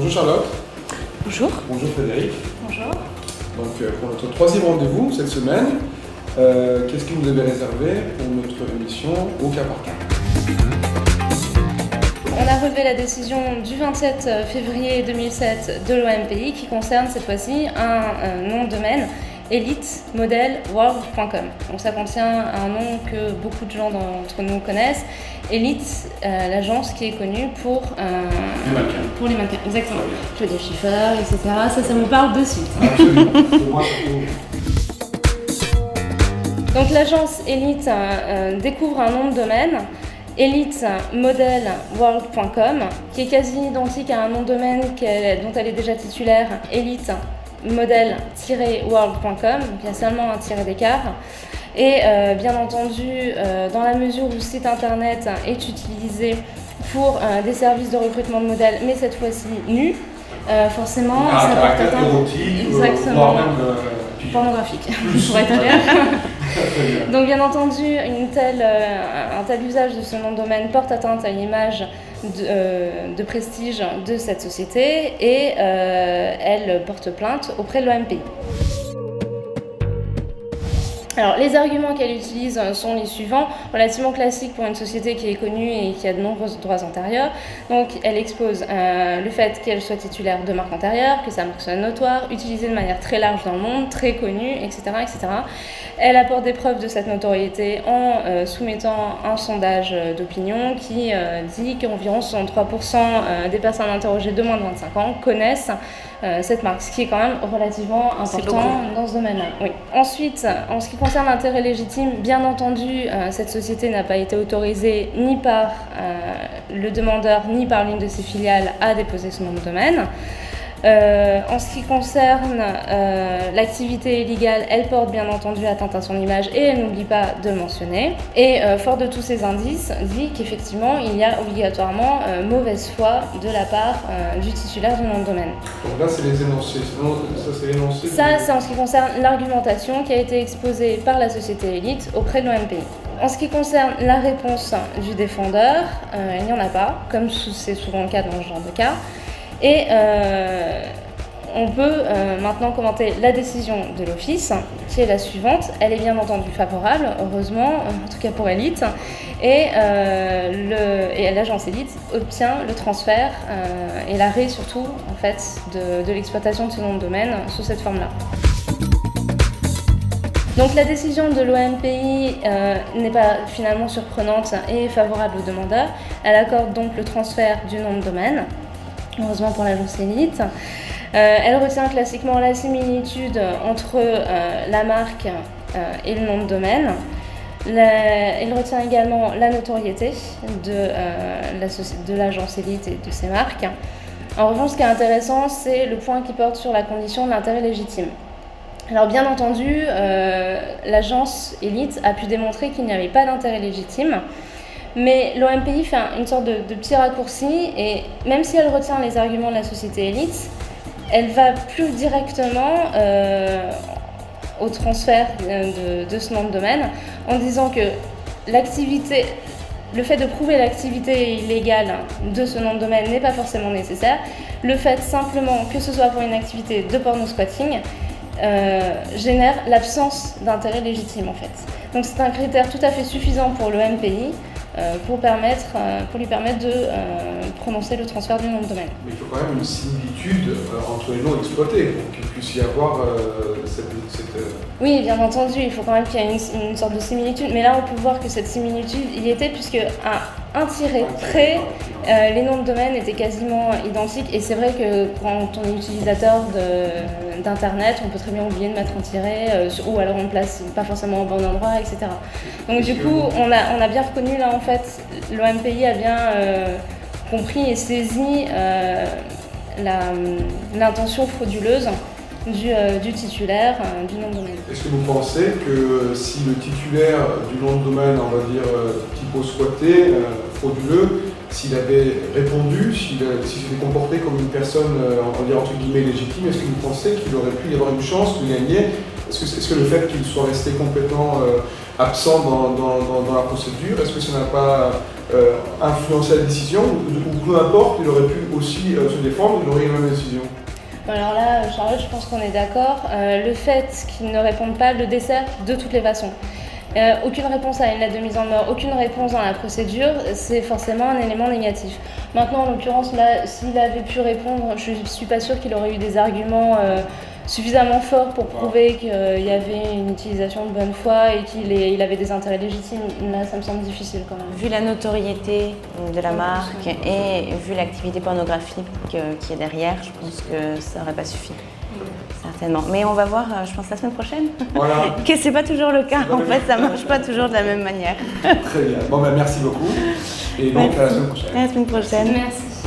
Bonjour Charlotte. Bonjour. Bonjour Frédéric. Bonjour. Donc pour notre troisième rendez-vous cette semaine, qu'est-ce que vous avez réservé pour notre émission au cas par cas? On a relevé la décision du 27 février 2007 de l'OMPI qui concerne cette fois-ci un nom de domaine elitemodelworld.com. Donc ça contient un nom que beaucoup de gens d'entre nous connaissent. Elite, l'agence qui est connue pour les mannequins. Exactement. Claudia Schiffer, etc. Ça me parle de suite. Absolument. Pour moi, surtout. Donc l'agence Elite découvre un nom de domaine, elitemodelworld.com, qui est quasi identique à un nom de domaine dont elle est déjà titulaire, elite-model-world.com, donc il y a seulement un tiret d'écart. Et bien entendu, dans la mesure où le site internet est utilisé pour des services de recrutement de modèles, mais cette fois-ci nus, forcément, ça porte atteinte. Exactement. Pornographique, pour être clair. Donc bien entendu, un tel usage de ce nom de domaine porte atteinte à l'image de prestige de cette société et elle porte plainte auprès de l'OMPI. Alors, les arguments qu'elle utilise sont les suivants, relativement classiques pour une société qui est connue et qui a de nombreux droits antérieurs. Donc, elle expose le fait qu'elle soit titulaire de marques antérieures, que sa marque soit notoire, utilisée de manière très large dans le monde, très connue, etc., etc. Elle apporte des preuves de cette notoriété en soumettant un sondage d'opinion qui dit qu'environ 63% des personnes interrogées de moins de 25 ans connaissent cette marque, ce qui est quand même relativement important dans ce domaine-là. Oui. Ensuite, en ce qui concerne l'intérêt légitime, bien entendu, cette société n'a pas été autorisée ni par le demandeur ni par l'une de ses filiales à déposer ce nom de domaine. En ce qui concerne l'activité illégale, elle porte bien entendu atteinte à son image et elle n'oublie pas de le mentionner. Et fort de tous ces indices, dit qu'effectivement il y a obligatoirement mauvaise foi de la part du titulaire du nom de domaine. Donc là c'est les énoncés, ça c'est l'énoncé. Ça c'est en ce qui concerne l'argumentation qui a été exposée par la société Elite auprès de l'OMPI. En ce qui concerne la réponse du défendeur, il n'y en a pas, comme c'est souvent le cas dans ce genre de cas. Et on peut maintenant commenter la décision de l'office, qui est la suivante. Elle est bien entendu favorable, heureusement, en tout cas pour Elite. Et l'agence Elite obtient le transfert et l'arrêt surtout en fait, de l'exploitation de ce nom de domaine sous cette forme-là. Donc la décision de l'OMPI n'est pas finalement surprenante et favorable au demandeur. Elle accorde donc le transfert du nom de domaine. Heureusement pour l'agence Elite. Elle retient classiquement la similitude entre la marque et le nom de domaine. Elle retient également la notoriété de l'agence Elite et de ses marques. En revanche, ce qui est intéressant, c'est le point qui porte sur la condition de l'intérêt légitime. Alors bien entendu, l'agence Elite a pu démontrer qu'il n'y avait pas d'intérêt légitime. Mais l'OMPI fait une sorte de petit raccourci et même si elle retient les arguments de la société Elite, elle va plus directement au transfert de ce nom de domaine en disant que le fait de prouver l'activité illégale de ce nom de domaine n'est pas forcément nécessaire. Le fait simplement que ce soit pour une activité de porno-squatting génère l'absence d'intérêt légitime en fait. Donc c'est un critère tout à fait suffisant pour l'OMPI pour lui permettre de prononcer le transfert du nom de domaine. Mais il faut quand même une similitude entre les noms exploités pour qu'il puisse y avoir cette... Oui, bien entendu, il faut quand même qu'il y ait une sorte de similitude. Mais là, on peut voir que cette similitude y était puisque à un tiret près, les noms de domaine étaient quasiment identiques. Et c'est vrai que quand on est utilisateur d'Internet, on peut très bien oublier de mettre un tiret ou alors on ne place pas forcément au bon endroit, etc. Donc du coup, on a bien reconnu là en fait, l'OMPI a bien compris et saisi l'intention frauduleuse du titulaire du nom de domaine. Est-ce que vous pensez que si le titulaire du nom de domaine, on va dire typo squatté, frauduleux, s'il avait répondu, s'il s'était comporté comme une personne, on va dire entre guillemets légitime, est-ce que vous pensez qu'il aurait pu y avoir une chance de gagner? Est-ce que le fait qu'il soit resté complètement absent dans la procédure, est-ce que ça n'a pas influencer la décision, ou peu importe, il aurait pu aussi se défendre, il aurait eu la même décision? Alors là, Charlotte, je pense qu'on est d'accord. Le fait qu'il ne réponde pas le dessert de toutes les façons. Aucune réponse à une lettre de mise en demeure, aucune réponse dans la procédure, c'est forcément un élément négatif. Maintenant, en l'occurrence, là, s'il avait pu répondre, je ne suis pas sûre qu'il aurait eu des arguments suffisamment forts pour prouver qu'il y avait une utilisation de bonne foi et qu'il avait des intérêts légitimes. Là, ça me semble difficile quand même. Vu la notoriété de la marque et vu l'activité pornographique qui est derrière, je pense que ça n'aurait pas suffi. Certainement. Mais on va voir, je pense, la semaine prochaine. Voilà. Que c'est pas toujours le cas. En fait, ça marche pas toujours de la même manière. Très bien. Bon, ben, merci beaucoup. Et donc, à la semaine prochaine. À la semaine prochaine. Merci.